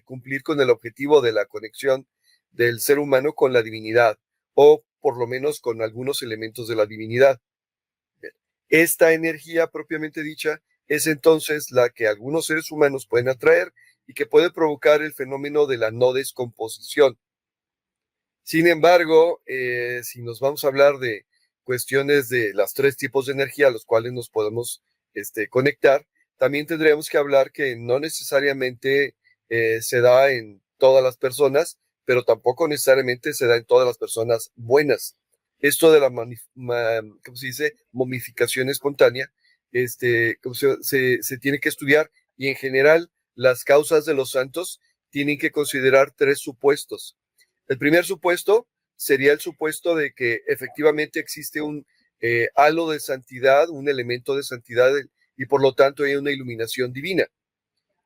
cumplir con el objetivo de la conexión del ser humano con la divinidad, o por lo menos con algunos elementos de la divinidad. Esta energía propiamente dicha es entonces la que algunos seres humanos pueden atraer y que puede provocar el fenómeno de la no descomposición. Sin embargo, si nos vamos a hablar de cuestiones de los 3 tipos de energía a los cuales nos podemos conectar, también tendríamos que hablar que no necesariamente se da en todas las personas, pero tampoco necesariamente se da en todas las personas buenas. Esto de la ¿cómo se dice? Momificación espontánea, se tiene que estudiar, y en general las causas de los santos tienen que considerar 3 supuestos. El primer supuesto sería el supuesto de que efectivamente existe un halo de santidad, un elemento de santidad, y por lo tanto hay una iluminación divina.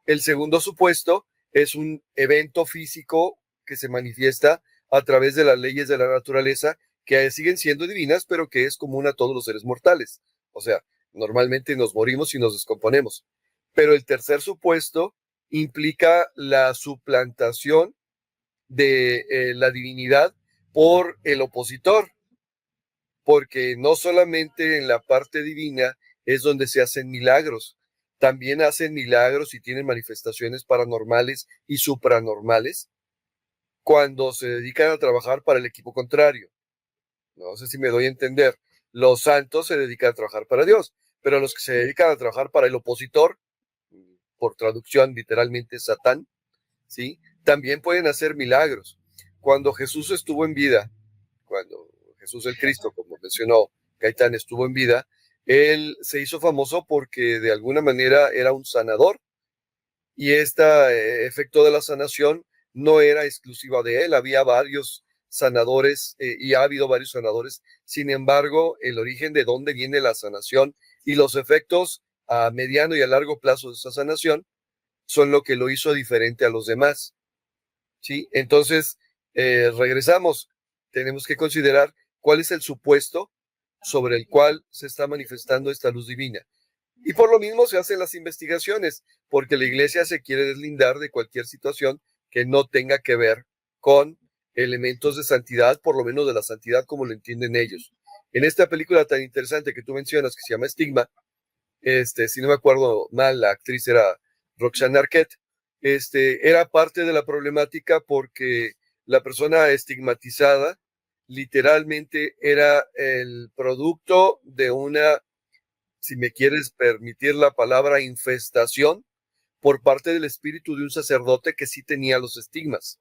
El segundo supuesto es un evento físico que se manifiesta a través de las leyes de la naturaleza, que siguen siendo divinas, pero que es común a todos los seres mortales. O sea, normalmente nos morimos y nos descomponemos. Pero el tercer supuesto implica la suplantación de la divinidad por el opositor, porque no solamente en la parte divina es donde se hacen milagros, también hacen milagros y tienen manifestaciones paranormales y supranormales cuando se dedican a trabajar para el equipo contrario. No sé si me doy a entender. Los santos se dedican a trabajar para Dios, pero los que se dedican a trabajar para el opositor, por traducción literalmente Satán, ¿sí? También pueden hacer milagros. Cuando Jesús estuvo en vida, cuando Jesús el Cristo, como mencionó Gaitán, estuvo en vida, él se hizo famoso porque de alguna manera era un sanador, y este efecto de la sanación no era exclusiva de él, había varios sanadores y ha habido varios sanadores. Sin embargo, el origen de dónde viene la sanación y los efectos a mediano y a largo plazo de esa sanación son lo que lo hizo diferente a los demás, ¿sí? Entonces, regresamos, tenemos que considerar cuál es el supuesto sobre el cual se está manifestando esta luz divina. Y por lo mismo se hacen las investigaciones, porque la iglesia se quiere deslindar de cualquier situación que no tenga que ver con elementos de santidad, por lo menos de la santidad como lo entienden ellos. En esta película tan interesante que tú mencionas, que se llama Estigma, si no me acuerdo mal, la actriz era Roxanne Arquette, era parte de la problemática porque la persona estigmatizada literalmente era el producto de una, si me quieres permitir la palabra, infestación por parte del espíritu de un sacerdote que sí tenía los estigmas,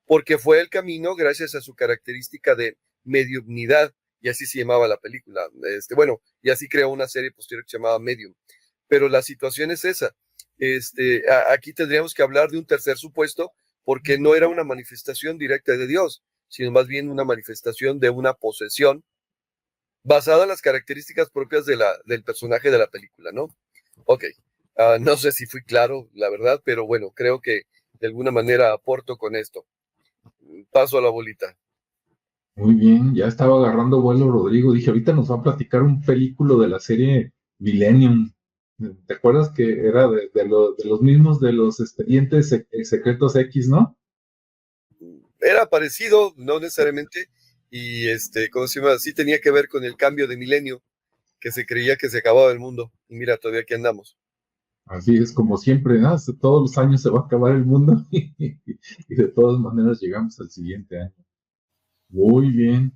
porque fue el camino gracias a su característica de mediumnidad, y así se llamaba la película. Y así creó una serie posterior que se llamaba Medium. Pero la situación es esa. Aquí tendríamos que hablar de un tercer supuesto, porque no era una manifestación directa de Dios, sino más bien una manifestación de una posesión basada en las características propias del personaje de la película, ¿no? Ok, no sé si fui claro, la verdad, pero bueno, creo que de alguna manera aporto con esto. Paso a la bolita. Muy bien, ya estaba agarrando vuelo Rodrigo. Dije, ahorita nos va a platicar un película de la serie Millennium. ¿Te acuerdas que era de los mismos de los expedientes secretos X, no? era parecido, no necesariamente, y ¿cómo se llama? Sí tenía que ver con el cambio de milenio, que se creía que se acababa el mundo, y mira, todavía aquí andamos. Así es como siempre, ¿no? Todos los años se va a acabar el mundo y de todas maneras llegamos al siguiente año. Muy bien.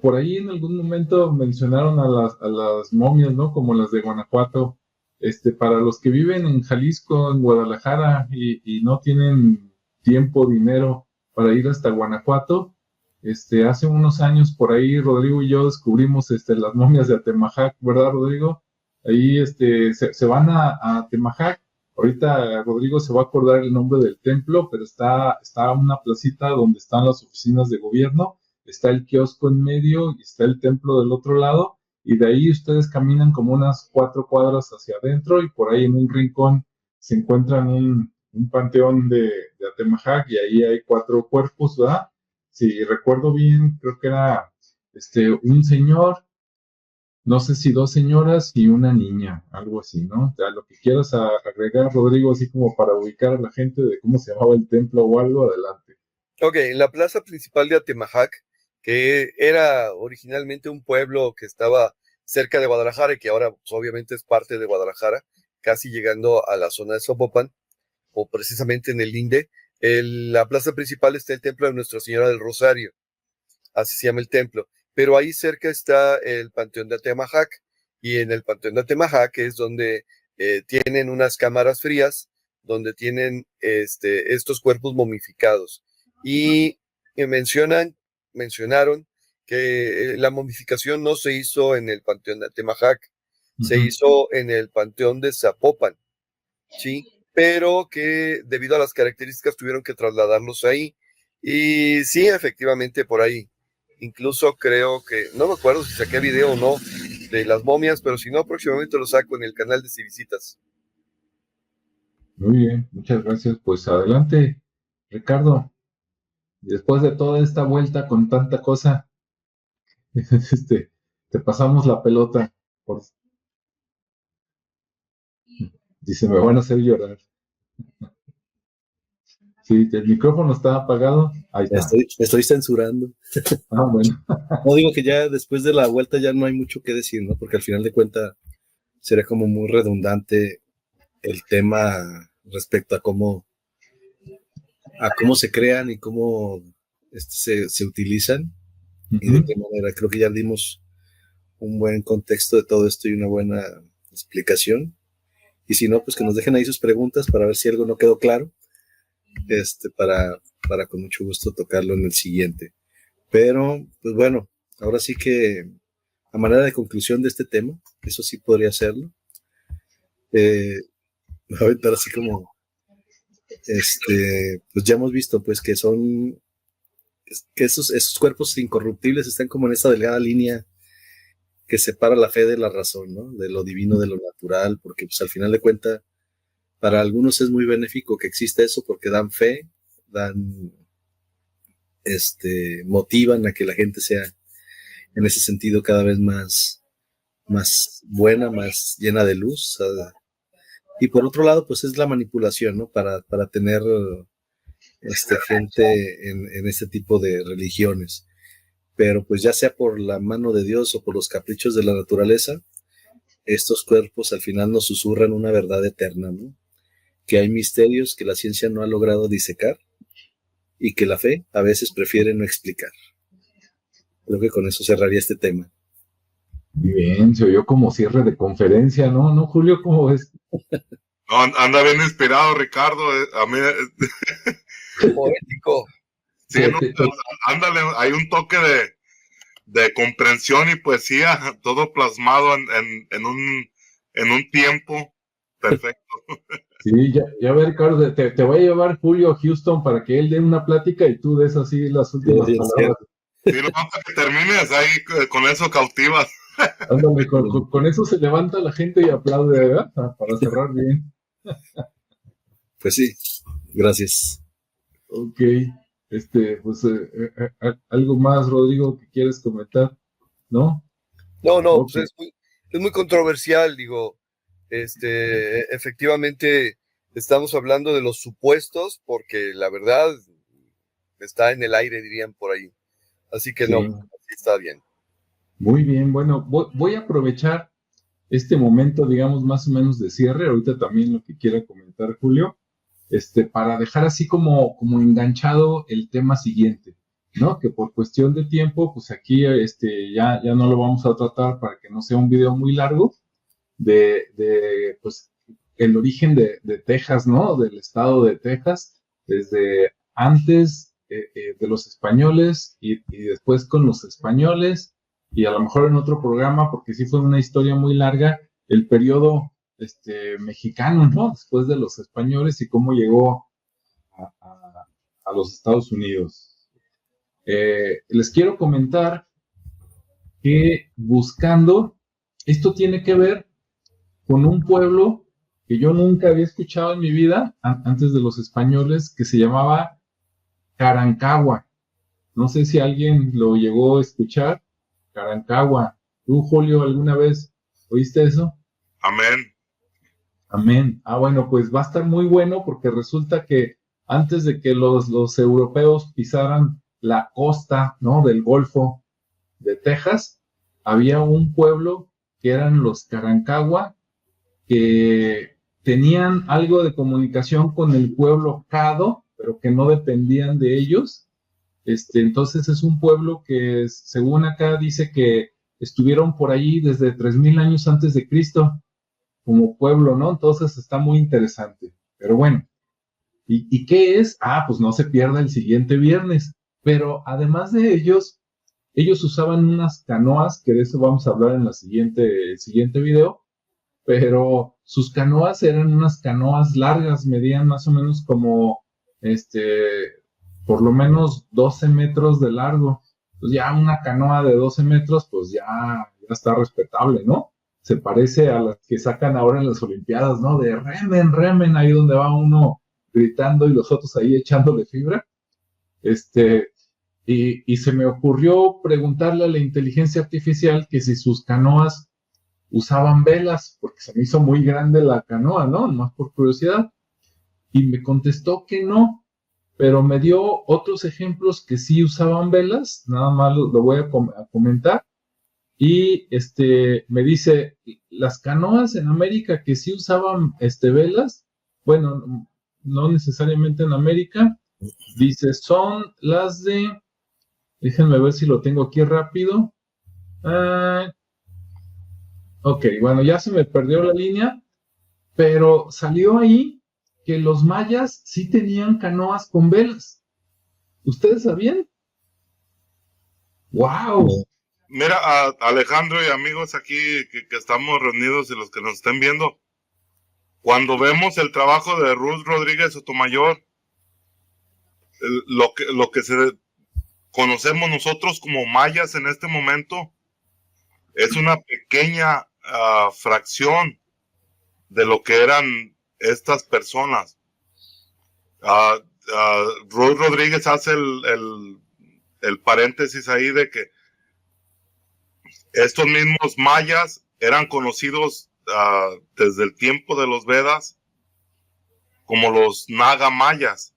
Por ahí en algún momento mencionaron a las momias, ¿no? Como las de Guanajuato. Para los que viven en Jalisco, en Guadalajara y no tienen tiempo, dinero para ir hasta Guanajuato, hace unos años por ahí Rodrigo y yo descubrimos las momias de Atemajac, ¿verdad, Rodrigo? Ahí se van a Atemajac. Ahorita Rodrigo se va a acordar el nombre del templo, pero está una placita donde están las oficinas de gobierno, está el kiosco en medio y está el templo del otro lado, y de ahí ustedes caminan como unas 4 cuadras hacia adentro y por ahí en un rincón se encuentran un panteón de Atemajac y ahí hay 4 cuerpos, ¿verdad? Si recuerdo bien, creo que era un señor, no sé si 2 señoras y una niña, algo así, ¿no? O sea, lo que quieras agregar, Rodrigo, así como para ubicar a la gente de cómo se llamaba el templo o algo, adelante. Ok, en la plaza principal de Atemajac, que era originalmente un pueblo que estaba cerca de Guadalajara y que ahora pues, obviamente es parte de Guadalajara, casi llegando a la zona de Zapopan, o precisamente en el Linde, la plaza principal está el templo de Nuestra Señora del Rosario, así se llama el templo, pero ahí cerca está el Panteón de Atemajac, y en el Panteón de Atemajac es donde tienen unas cámaras frías, donde tienen estos cuerpos momificados, y mencionaron que la momificación no se hizo en el Panteón de Atemajac, se hizo en el Panteón de Zapopan, ¿sí? Pero que debido a las características tuvieron que trasladarlos ahí. Y sí, efectivamente, por ahí. Incluso creo que, no me acuerdo si saqué video o no de las momias, pero si no, próximamente lo saco en el canal de Civisitas. Muy bien, muchas gracias. Pues adelante, Ricardo. Después de toda esta vuelta con tanta cosa, te pasamos la pelota. Por... Dice, me van a hacer llorar. Sí, el micrófono está apagado. Ahí está. Estoy censurando. Ah, bueno. No digo que ya después de la vuelta ya no hay mucho que decir, ¿no? Porque al final de cuentas sería como muy redundante el tema respecto a cómo se crean y cómo se utilizan y de qué manera. Creo que ya dimos un buen contexto de todo esto y una buena explicación. Y si no, pues que nos dejen ahí sus preguntas para ver si algo no quedó claro, para con mucho gusto tocarlo en el siguiente. Pero, pues bueno, ahora sí que a manera de conclusión de este tema, eso sí podría hacerlo. Me voy a aventar así como, pues ya hemos visto, pues que son, que esos cuerpos incorruptibles están como en esa delgada línea que separa la fe de la razón, ¿no? De lo divino de lo natural, porque pues al final de cuentas, para algunos es muy benéfico que exista eso porque dan fe, motivan a que la gente sea en ese sentido cada vez más buena, más llena de luz. Y por otro lado, pues es la manipulación, ¿no? Para tener gente en este tipo de religiones. Pero pues ya sea por la mano de Dios o por los caprichos de la naturaleza, estos cuerpos al final nos susurran una verdad eterna, ¿no? Que hay misterios que la ciencia no ha logrado disecar y que la fe a veces prefiere no explicar. Creo que con eso cerraría este tema. Muy bien, se oyó como cierre de conferencia, ¿no? ¿No, Julio? ¿Cómo ves? No, anda bien inspirado, Ricardo. A mí, Poético. sí, no, ándale, hay un toque de comprensión y poesía, todo plasmado en un tiempo perfecto. Sí, ya ver, Ricardo, te voy a llevar Julio a Houston para que él dé una plática y tú des así las últimas palabras. Sí, no hasta que termines ahí, con eso cautivas. Ándale, con eso se levanta la gente y aplaude, ¿verdad? Para cerrar bien. Pues sí, gracias. Ok, pues algo más, Rodrigo, que quieres comentar, ¿no? No, Okay. Pues es muy controversial, digo, efectivamente, estamos hablando de los supuestos, porque la verdad está en el aire, dirían por ahí. Así que Sí. no, así está bien. Muy bien, bueno, voy a aprovechar este momento, digamos, más o menos de cierre, ahorita también lo que quiera comentar Julio, para dejar así como enganchado el tema siguiente, ¿no? Que por cuestión de tiempo, pues aquí ya no lo vamos a tratar para que no sea un video muy largo pues, el origen de Texas, ¿no? Del estado de Texas, desde antes de los españoles y después con los españoles, y a lo mejor en otro programa, porque sí fue una historia muy larga, el periodo mexicano, ¿no? Después de los españoles y cómo llegó a los Estados Unidos. Les quiero comentar que buscando, esto tiene que ver con un pueblo que yo nunca había escuchado en mi vida, antes de los españoles, que se llamaba Carancagua. No sé si alguien lo llegó a escuchar. Carancagua. ¿Tú, Julio, alguna vez oíste eso? Amén. Amén. Ah, bueno, pues va a estar muy bueno porque resulta que antes de que los europeos pisaran la costa, ¿no? Del Golfo de Texas, había un pueblo que eran los Carancagua, que tenían algo de comunicación con el pueblo Cado, pero que no dependían de ellos. Entonces es un pueblo que, según acá, dice que estuvieron por ahí desde 3000 años antes de Cristo como pueblo, ¿no? Entonces está muy interesante. Pero bueno, ¿y qué es? Ah, pues no se pierda el siguiente viernes. Pero además de ellos usaban unas canoas, que de eso vamos a hablar en el siguiente video, pero sus canoas eran unas canoas largas, medían más o menos como, por lo menos 12 metros de largo. Pues ya una canoa de 12 metros, pues ya está respetable, ¿no? Se parece a las que sacan ahora en las Olimpiadas, ¿no? De remen, remen, ahí donde va uno gritando y los otros ahí echándole fibra. Y se me ocurrió preguntarle a la inteligencia artificial que si sus canoas usaban velas, porque se me hizo muy grande la canoa, ¿no? Más por curiosidad. Y me contestó que no, pero me dio otros ejemplos que sí usaban velas, nada más lo voy a comentar. Y me dice, las canoas en América que sí usaban velas, bueno, no necesariamente en América, dice, son las déjenme ver si lo tengo aquí rápido. Ah, ok, bueno, ya se me perdió la línea, pero salió ahí que los mayas sí tenían canoas con velas. ¿Ustedes sabían? ¡Wow! Mira, Alejandro y amigos aquí que estamos reunidos y los que nos estén viendo, cuando vemos el trabajo de Ruth Rodríguez Sotomayor, lo que conocemos nosotros como mayas en este momento es una pequeña fracción de lo que eran estas personas. Ruth Rodríguez hace el paréntesis ahí de que estos mismos mayas eran conocidos desde el tiempo de los Vedas como los Naga mayas,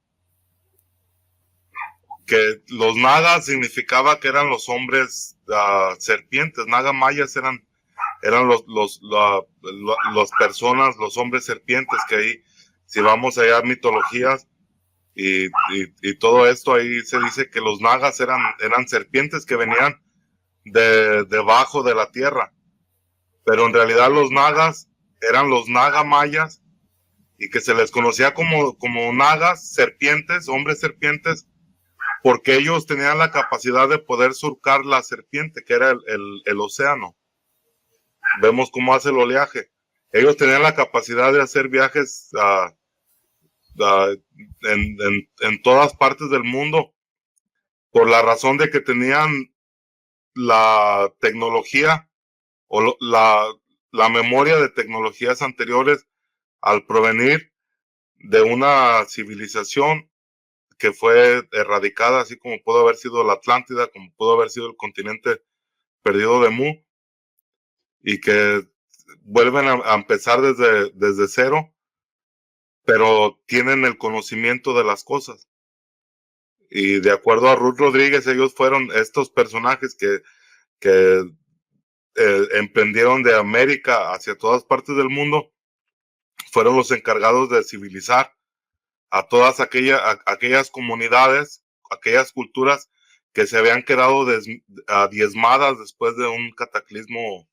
que los Nagas significaba que eran los hombres serpientes. Naga mayas eran los personas, los hombres serpientes, que ahí, si vamos allá a mitologías y todo esto, ahí se dice que los Nagas eran serpientes que venían debajo de la tierra, pero en realidad los Nagas eran los Naga mayas, y que se les conocía como Nagas, serpientes, hombres serpientes, porque ellos tenían la capacidad de poder surcar la serpiente, que era el océano. Vemos cómo hace el oleaje. Ellos tenían la capacidad de hacer viajes en todas partes del mundo, por la razón de que tenían la tecnología o la memoria de tecnologías anteriores, al provenir de una civilización que fue erradicada, así como pudo haber sido la Atlántida, como pudo haber sido el continente perdido de Mu, y que vuelven a empezar desde cero, pero tienen el conocimiento de las cosas. Y de acuerdo a Ruth Rodríguez, ellos fueron estos personajes que emprendieron de América hacia todas partes del mundo, fueron los encargados de civilizar a todas aquellas comunidades, aquellas culturas que se habían quedado diezmadas después de un cataclismo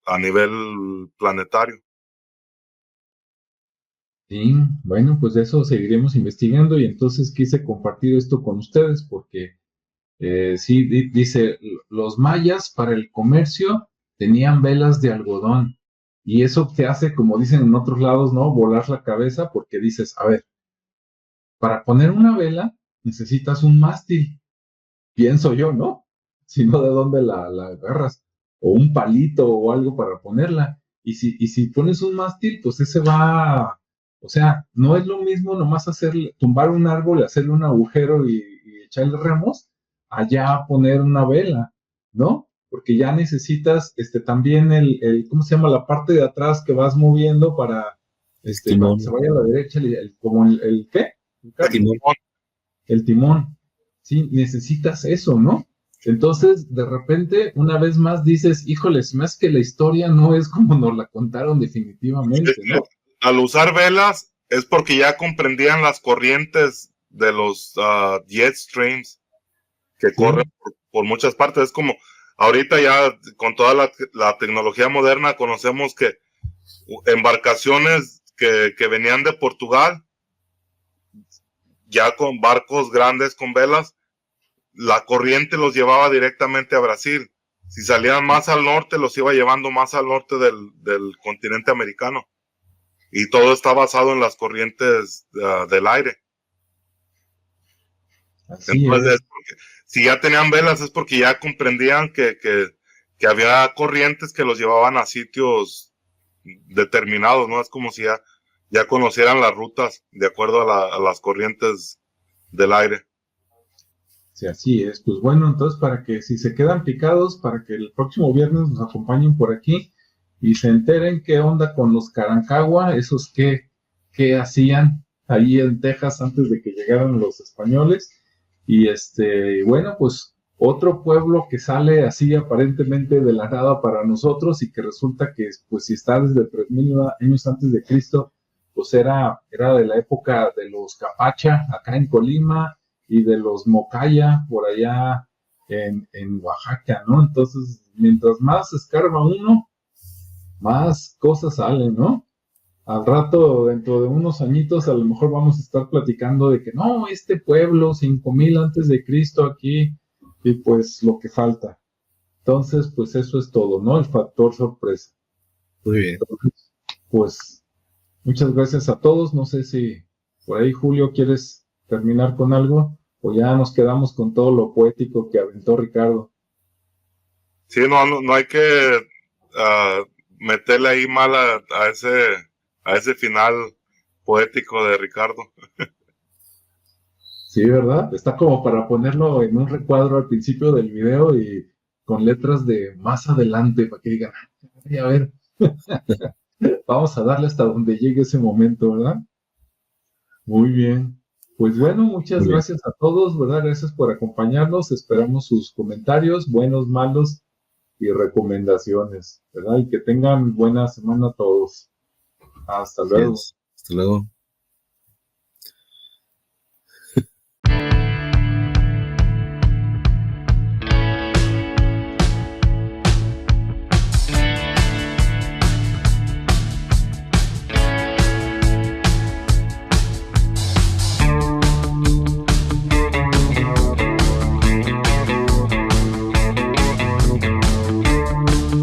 a nivel planetario. Sí, bueno, pues de eso seguiremos investigando y entonces quise compartir esto con ustedes porque sí, dice, los mayas para el comercio tenían velas de algodón y eso te hace, como dicen en otros lados, ¿no? Volar la cabeza porque dices, a ver, para poner una vela necesitas un mástil, pienso yo, ¿no? Si no, ¿de dónde la agarras? O un palito o algo para ponerla. Y si pones un mástil, pues ese va, o sea, no es lo mismo nomás tumbar un árbol, hacerle un agujero y echarle remos, allá poner una vela, ¿no? Porque ya necesitas también ¿cómo se llama? La parte de atrás que vas moviendo para que se vaya a la derecha, como el ¿qué? El timón. Sí, necesitas eso, ¿no? Entonces, de repente, una vez más dices, híjoles, más que la historia no es como nos la contaron definitivamente, ¿no? Al usar velas es porque ya comprendían las corrientes de los jet streams que corren por muchas partes. Es como ahorita ya con toda la tecnología moderna conocemos que embarcaciones que venían de Portugal, ya con barcos grandes con velas, la corriente los llevaba directamente a Brasil. Si salían más al norte, los iba llevando más al norte del continente americano. Y todo está basado en las corrientes del aire. Así Entonces, si ya tenían velas es porque ya comprendían que había corrientes que los llevaban a sitios determinados, ¿no? Es como si ya conocieran las rutas de acuerdo a las corrientes del aire. Sí, así es. Pues bueno, entonces para que si se quedan picados, para que el próximo viernes nos acompañen por aquí y se enteren qué onda con los Carancagua, esos que hacían ahí en Texas antes de que llegaran los españoles. Y bueno, pues otro pueblo que sale así aparentemente de la nada para nosotros y que resulta que pues si está desde 3000 años antes de Cristo, pues era de la época de los Capacha acá en Colima y de los Mocaya por allá en Oaxaca, ¿no? Entonces, mientras más escarba uno, más cosas salen, ¿no? Al rato, dentro de unos añitos, a lo mejor vamos a estar platicando de que no, este pueblo, 5000 antes de Cristo aquí, y pues lo que falta. Entonces, pues eso es todo, ¿no? El factor sorpresa. Muy bien. Entonces, pues, muchas gracias a todos. No sé si por ahí, Julio, quieres terminar con algo o ya nos quedamos con todo lo poético que aventó Ricardo. Sí, no hay que meterle ahí mal a ese final poético de Ricardo. Sí, ¿verdad? Está como para ponerlo en un recuadro al principio del video y con letras de más adelante para que digan, a ver, vamos a darle hasta donde llegue ese momento, ¿verdad? Muy bien. Pues bueno, muchas gracias a todos, ¿verdad? Gracias por acompañarnos. Esperamos sus comentarios, buenos, malos y recomendaciones, ¿verdad? Y que tengan buena semana todos. Hasta luego. Hasta luego.